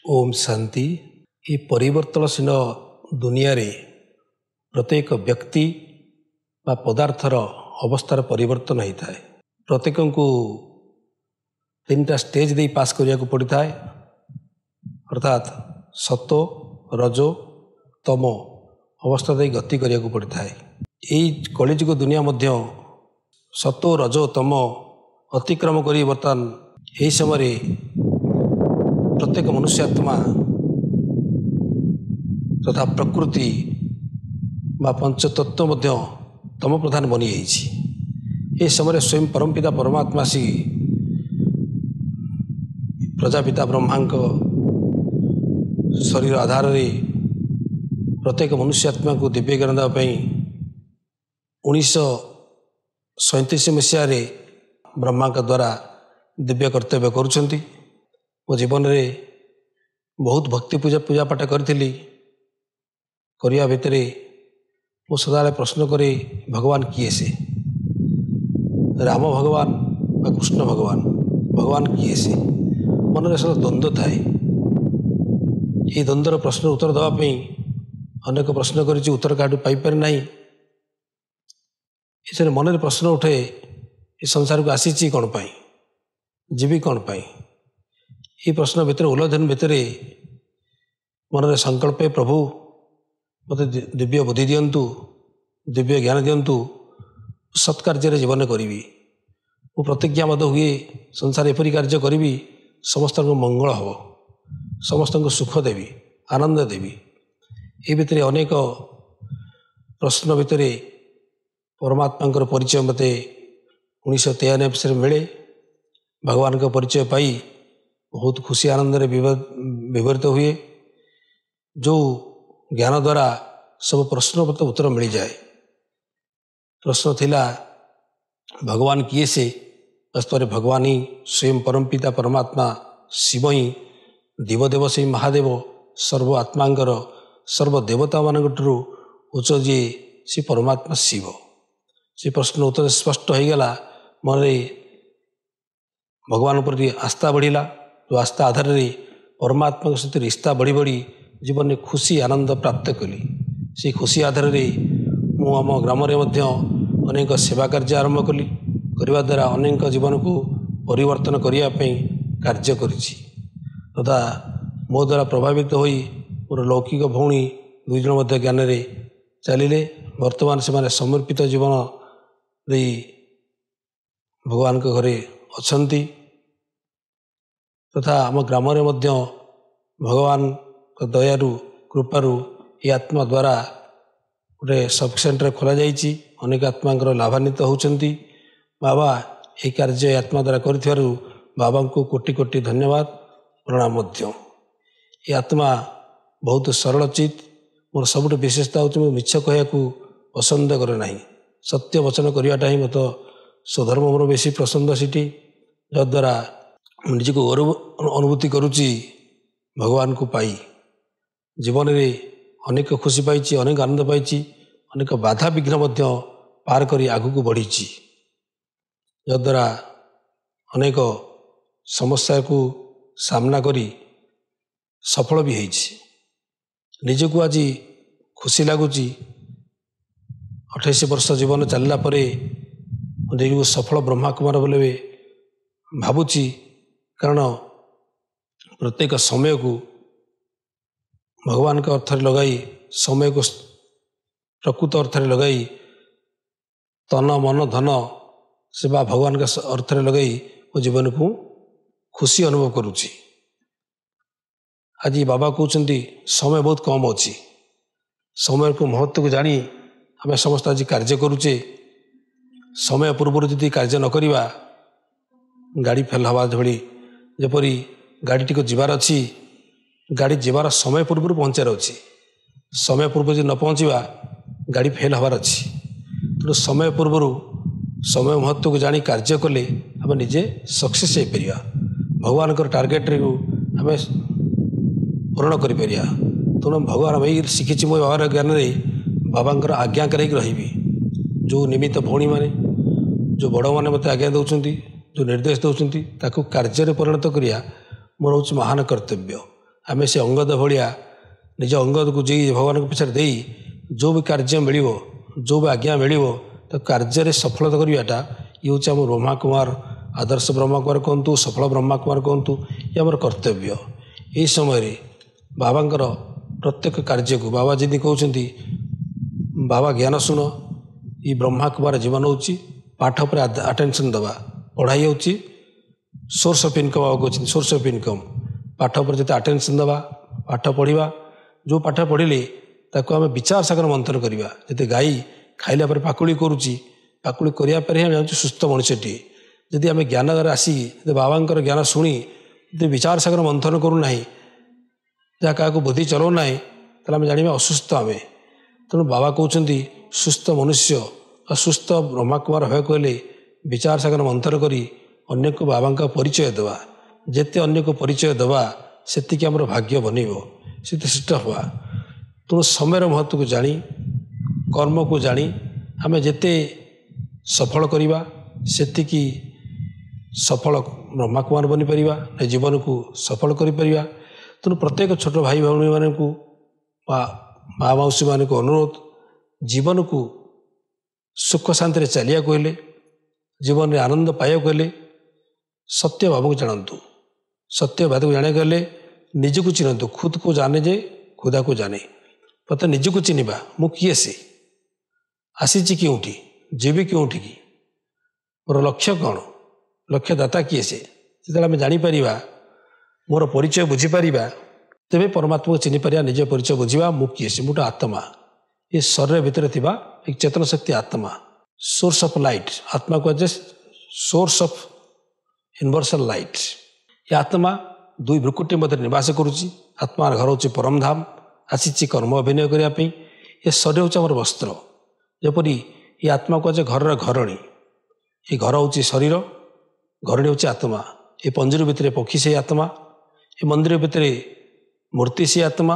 ओम शांति। ये परिवर्तनशील दुनिया रे प्रत्येक व्यक्ति बा पदार्थर अवस्थार परिवर्तन होता है। प्रत्येक को तीनटा स्टेज दे पास करिया को पड़ता है, अर्थात सतो रजो तमो अवस्था दे गति करिया को पड़ता है। यही कलिजुग दुनिया मध्य सतो रजो तमो अतिक्रम करी बर्तमान यही समय प्रत्येक मनुष्यात्मा तथा प्रकृति बा पंचतत्व मध्य तम प्रधान बनी जाइए। समय स्वयं परमपिता परमात्मा सी प्रजापिता ब्रह्मा शरीर आधार रे प्रत्येक मनुष्यात्मा को दिव्य ज्ञान देवाई 1937 मसीह ब्रह्मा द्वारा दिव्य कर्तव्य करुछंती। मो जीवन रे बहुत भक्ति पूजा पाठ करी करिया भितर मु सदा प्रश्न करे भगवान किए से, राम भगवान बा कृष्ण भगवान, भगवान किए से मन में सब द्वंद्व थाए। ये द्वंद्वर प्रश्न उत्तर देवाई अनेक प्रश्न कर उत्तर काटू पाइपर ना। इसे मन में प्रश्न उठे ये संसार को आसी कौन पाई, जीवी कौन पाई। ये प्रश्न भितर उलझन भितर मन में संकल्प प्रभु मत दिव्य बुद्धि दिंतु, दिव्य ज्ञान दिंतु, सत्कार्य जीवन करी मु प्रतिज्ञा मत हुए संसार एपरी कार्य करी समस्त मंगल हम, समस्त सुख देवी, आनंद देवी। ये भितर अनेक प्रश्न भितर परमात्मा परिचय मत 1993 मिले। भगवान का परिचय पाई बहुत खुशी आनंद विवरित हुए। जो ज्ञान द्वारा सब प्रश्न मत उत्तर मिल जाए। प्रश्न थिला भगवान किए से, वास्तव भगवान ही स्वयं परमपिता परमात्मा शिव ही देवदेव से महादेव सर्व आत्मांकर सर्वदेवता मान उच्च जी से परमात्मा शिव। से प्रश्न उत्तर स्पष्ट हो गला। मन भगवान पर आस्था बढ़िला। जो आस्था आधार रे परमात्मा सहित रिश्ता बढ़ी बढ़ी जीवन में खुशी आनंद प्राप्त कली। से खुशी आधार रे मु आम ग्राम अनेक सेवा कार्य आरंभ कली। करने द्वारा अनेक जीवन को परिवर्तन करने कार्य करिछि तथा मो द्वारा प्रभावित होई मोर लौकिक भौणी दुई जन मध्य ज्ञान रे चलिले। वर्तमान से समर्पित जीवन रे भगवान के घरे अछंती तथा आम ग्राम भगवान दयारु कृपारू ये आत्मा द्वारा गोटे सब सेंटर खोल जाइए। अनेक आत्मा लाभान्वित होती। बाबा ये कार्य आत्मा द्वारा करूँ बाबा को कोटि कोटि धन्यवाद प्रणाम। ये आत्मा बहुत सरल चित। मोर सबुठ विशेषता हूँ मिछ कहया पसंद करे ना। सत्य वचन करवाटा ही मत स्वधर्म मोर बेसी पसंद सीटी। जद्वारा निज को अनुभूति करुच्ची भगवान को पाई जीवन में अनेक खुशी पाई, अनेक आनंद पाई, अनेक बाधा विघ्न पार करी आगु को बढ़ी। जद्वारा अनेक समस्या को सामना करी सफल भी है। निजको आज खुशी लगुच 28 वर्ष जीवन चलला परे निजको सफल ब्रह्मा कुमार बोले भावुची। कारण प्रत्येक समय को भगवान के अर्थ लगाई, समय को प्रकृत अर्थ लगाई, तन मन धन सेवा भगवान के अर्थ लगाई वो जीवन को खुशी अनुभव करुच्ची। आज बाबा कहते समय बहुत कम अच्छी। समय को महत्व को जानी आम समस्त आज कार्य करुचे। समय पूर्व यदि कार्य न करिबा गाड़ी फेल हवा भली जपरी गाड़ी टी जीवार अच्छी, गाड़ी जीवार समय पूर्व पहुँचार अच्छी। समय पूर्व जो न पहुँचवा गाड़ी फेल हबार अच्छी। तेणु समय पूर्व समय महत्व को जानी कार्य कले आम निजे सक्सेस हो पार। भगवान टार्गेट रे आम पूरण कर। तेणु भगवान भाई शिखी मो बाबार ज्ञान में बाबा आज्ञा कर रही। जो निमित्त भौणी मैंने जो बड़ मैंने मत आज्ञा दौरान, जो निर्देश दौरान ताकू कार्य परिणत करिया मोर हूँ महान कर्तव्य। आमे से अंगद भाया निज अंगद को जी भगवान पीछे दे जो भी कार्य मिल जो भी आज्ञा मिल तो कार्य सफलता करवाटा ये हूँ आम ब्रह्मा कुमार आदर्श ब्रह्मा कुमार कहतु सफल ब्रह्मा कुमार कहतु ये आम कर्तव्य। यही समय बाबांकर प्रत्येक कार्य को बाबा जी कहते बाबा ज्ञान शुण ये ब्रह्मा कुमार जीवन होची पाठ पर अटेंशन दवा पढ़ाई होची सोर्स ऑफ इनकम बाबा कहते सोर्स ऑफ इनकम पाठ पर जिते अटेंशन दवा पाठ पढ़ा जो पाठ पढ़िले ताको आम विचार सागर मंथन करवा जिते गाई खाइला पर पाकुड़ी करुच्ची पाकुड़ी करने हम सुस्थ मनुष्यटी जदि आम ज्ञान आसी बाबांकर ज्ञान शुणी जो विचार सागर मंथन करूना जहाँ क्या बुद्धि चलाऊना ताल आम जाना असुस्थ आम तेणु बाबा कहते सुस्थ मनुष्य असुस्थ ब्रह्मा कुमार भय कहले विचार सागर मंथन करी अन्य को बाबा का परिचय देवा जिते अन्य को परिचय देवा सेतिकी आमर भाग्य बनइब से श्रेष्ठ हवा। तेणु समय महत्व को जानी कर्म को जानी आम जिते सफल करवा सेतिकी सफल ब्रह्मा कुमार बनी पारिबा जीवन को सफल करि परिबा। तेणु प्रत्येक छोट भाई भौणी मान को माँ मौसी मान को अनुरोध जीवन को सुख शांति चलिया कहले जीवन में आनंद पाया कहले सत्य भाव को जानतु सत्य भाव को जाने गले निज को चिन्हतु खुद को जाने जे खुदा को जाने प्रत्येक निज को चिन्हवा मु किए से आसी क्योंठी जीवी क्योंठी की मोर लक्ष्य कौन लक्ष्यदाता किए से जो आम जापर मोर परिचय बुझीपर तेरे परमात्मा को चिन्ह पार निज परिचय बुझा मु किए से मुझे आत्मा ये शरीर भितर थिबा एक चेतन शक्ति आत्मा सोर्स ऑफ लाइट आत्मा को सोर्स ऑफ यूनिवर्सल लाइट ये आत्मा दुई भ्रुकुटी मध्य निवास करुच्ची आत्मा घर हूँ परम धाम आसी कर्म अभिनय करने ये शरीर हूँ आम वस्त्र जपरी ये आत्मा को घर घरणी ये घर हूँ शरीर घरणी हूँ आत्मा ये पंजर भितर पक्षी से आत्मा ये मंदिर भितर मूर्ति से आत्मा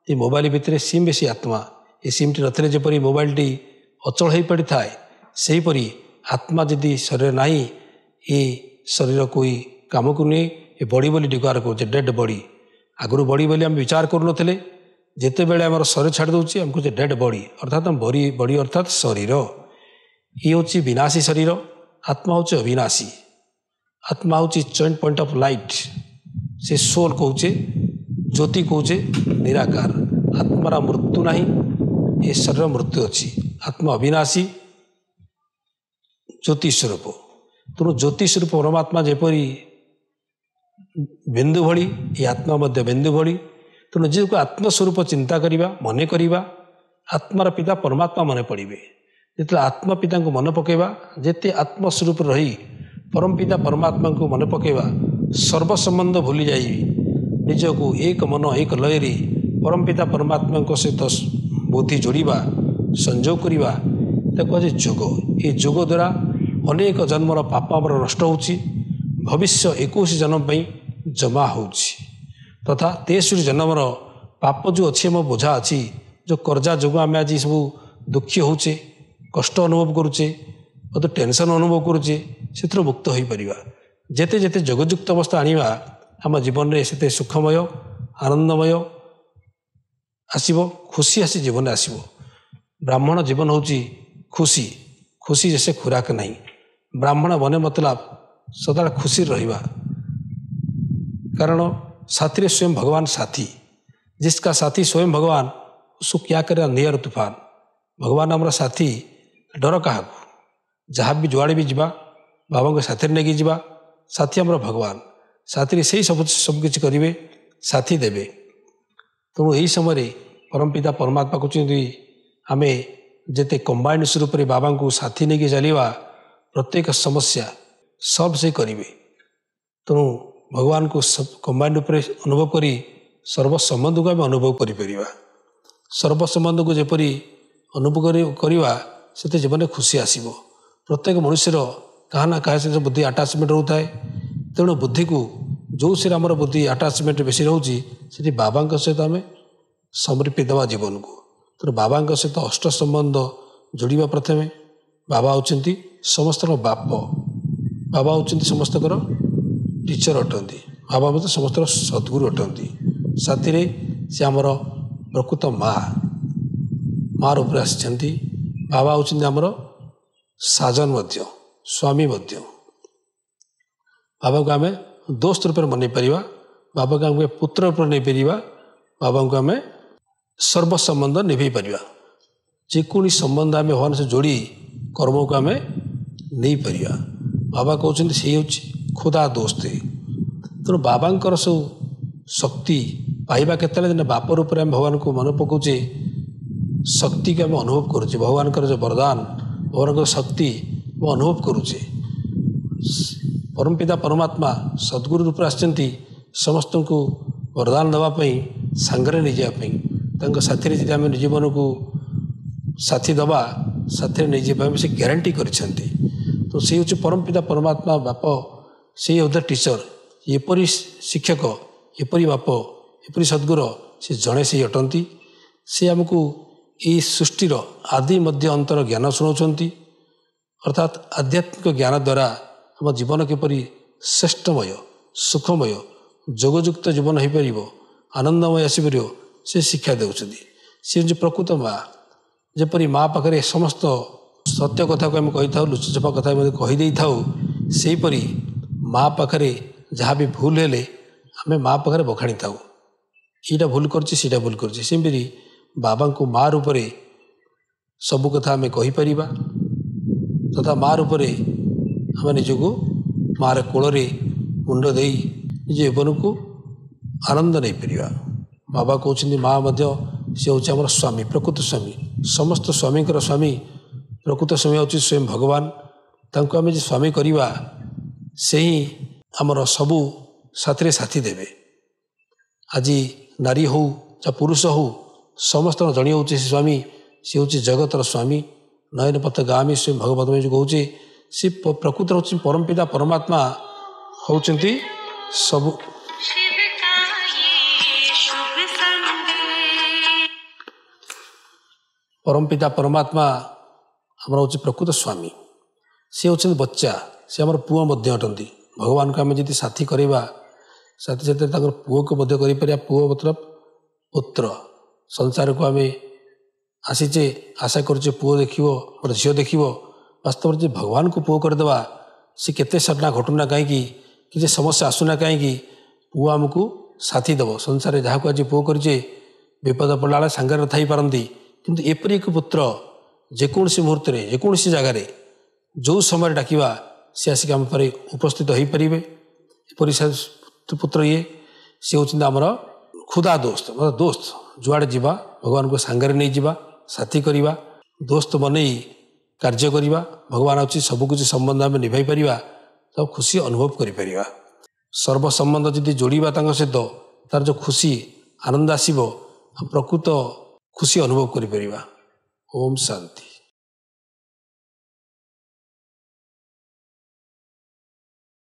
ये मोबाइल भितर सिम से आत्मा ये सिमटी नथिले जपरी मोबाइल टी अचल हो पड़ी थाए सेहीपरि आत्मा जदि शरीर नहीं ये शरीर कोई काम को नहीं ये बड़ी बोली डिक्लेयर करुचे डेड बॉडी आगुरी बॉडी बोली आम विचार करूँ जिते बेले आम शरीर छाड़ दूसरी आम कहे डेड बॉडी अर्थात बॉडी बॉडी अर्थात शरीर ये हूँ विनाशी शरीर आत्मा हूँ अविनाशी आत्मा हूँ जॉइंट पॉइंट ऑफ लाइट से सोल कहे ज्योति कहे निराकार आत्मार मृत्यु नहीं ये शरीर मृत्यु अच्छी आत्मा अविनाशी ज्योति स्वरूप तेणु ज्योति स्वरूप परमात्मा जेपरी बिंदु भली ये आत्मा मध्य बिंदु भली तेणु जी को आत्मस्वरूप चिंता करवा मन करवा आत्मार पिता परमात्मा मन पड़े जो आत्मा पिता को मन पकेवा जिते आत्मस्वरूप रही परम पिता परमात्मा को मन पकेवा सर्वसंबंध भूली जाई निज को एक मन एक लयरी परम पिता परमात्मा सहित बुद्धि जोड़वा संजोग करवा कहुए जोग ये जोग द्वारा अनेक जन्मर पाप आमर नष्ट होची भविष्य 21 जन्म जमा होची तथा 63 जन्मर पाप जो अच्छी आम बोझा अच्छी जो कर्जा जोग आम आज सब दुखी होचे कष्ट अनुभव करुचे बहुत टेंशन अनुभव करुचे से मुक्त हो पार जेते जेते जोगयुक्त अवस्था आनिबा आम जीवन में से सुखमय आनंदमय आसब खुशी आसी जीवन आसब ब्राह्मण जीवन होची खुशी खुशी जैसे खुराक नहीं ब्राह्मण बने मतलब सदा खुशी रहिबा कारण साथी स्वयं भगवान साथी जिसका साथी स्वयं भगवान उसको क्या करे नियर तूफान भगवान आमर साथी डर क्या जहाँ भी जुआड़े भी जावा बाबा को साथी नहीं जावा साथी आमर भगवान साथी से सबकि करेंगे साथी देवे तेणु यही समय परमपिता परमात्मा कहते आम जिते कंबाइंड स्वरूप बाबा को साथी नहीं चलवा प्रत्येक समस्या सॉल्व से करेंगे तेणु भगवान को सब कंबाइंड उपर अनुभव करी सर्वसंबंध को आम अनुभव करा सर्वसंबंध को जपरी अनुभव करवा से जीवन खुशी आसब प्रत्येक मनुष्यर क्या ना क्या सहित बुद्धि आटाचमेंट रोता है तेणु बुद्धि को जो से आमर बुद्धि आटाचमेंट बेसी रोचे से बाबा सहित आम समर्पित देवा जीवन को तेणु बाबा सहित अष्ट संबंध जोड़ा प्रथमे बाबा होती समस्त बाप बाबा होती समस्त टीचर अटंती बाबा मतलब समस्त सद्गुरु अटंती साथी से आमर प्रकृत माँ रूप आसी बाबा होउछन्ति आमर साजन स्वामी बाबा को आम दोस्त रूप मन पारिबा बाबा को आम पुत्र रूप नहीं पारिबा बाबा को आम सर्वसंबंध निभे पारिबा जेकोनी संबंध आम भगवान से जोड़ी कर्म को आम नहीं पारिबा बाबा कहते से खुदा दोस्त तेणु बाबांकर सब शक्ति पाइबा केतले बाप रूप में भगवान को मन पकाउे शक्ति को आम अनुभव करुचे भगवान जो वरदान भगवान शक्ति मैं अनुभव करुचे परमपिता परमात्मा सद्गुरु रूप आसती समस्त को वरदान देवाई सांगरे नहीं जावाई साथी जी आम जीवन को साथी दबा साथी नहीं जावाई से ग्यारंटी करछन्ति तो से हूँ परमपिता परमात्मा बाप से होता टीचर एपरी शिक्षक एपरी बाप एपरी सद्गुरु से जड़े से अटंती से आमको ये सृष्टिर आदि मध्य अंतर ज्ञान शुणाउछन्ति अर्थात आध्यात्मिक ज्ञान द्वारा आम जीवन किपरि श्रेष्ठमय सुखमय जोगयुक्त जीवन हो पार आनंदमय आसपर से शिक्षा देउछन्ति से जो प्रकृत माँ जेपरी माँ पाखे समस्त सत्य कथा को आम कही था लुचछपा कथा कहीदे था सेपरी माँ पाखे जहाँ भी भूल हेले आम माँ पाखे बखाणी था यहाँ भूल करा भूल करमरी बाबा को माँ रूप सबु कथा आम कहीपर तथा माँ रूप आम निजक माँ कोल मुंड दे निज जीवन को आनंद नहीं पार बाबा कहते माँ सी हूँ आम स्वामी प्रकृत स्वामी समस्त स्वामी स्वामी प्रकृत स्वामी हूँ स्वयं भगवान तांको आम स्वामी करवा से ही आमर सबू साथी साथी देवे आज नारी हो चाहे पुरुष हो समस्त जड़े हूँ स्वामी सी हूँ जगतर स्वामी नयन पथ गामी स्वयं भगवत जो कहे सी प्रकृत हूँ परमपिता परमात्मा होउचंती सबु परमपिता परमात्मा आमर हूँ प्रकृत स्वामी सी हूँ बच्चा सी आमर पुओ अटंती भगवान को आम जी साथी करवा साथी साथी पुओ को कर पुओ मतलब पुत्र संसार को आम आसीचे आशा करुचे पुओ देख मोर झील देख वास्तव में भगवान को पुओ करदेवा सी केते सटना घटना कहीं कि समस्या आसुना कहीं पुओ आमको साथी दब संसार जहाँ को आज पुओ करे विपद पड़ा सांगे थी पारती किंतु एपरी एक पुत्र जेकोसी मुहूर्त जेकोसी जगार जो समय डाकवा सी आसिक आम पर उपस्थित हो पारे एपरी पुत्र ये सी हूँ आमर खुदा दोस्त मतलब दोस्त जुआड़े जावा भगवान को सांगे नहीं जावा साथी करवा दोस्त बन कार्य करवा भगवान अच्छी सबकुछ संबंध आम निभाई पार तब खुशी अनुभव कर सर्वसंबंध जदि जोड़ा सहित तार जो खुशी आनंद आसब प्रकृत खुशी अनुभव कर ओम शांति।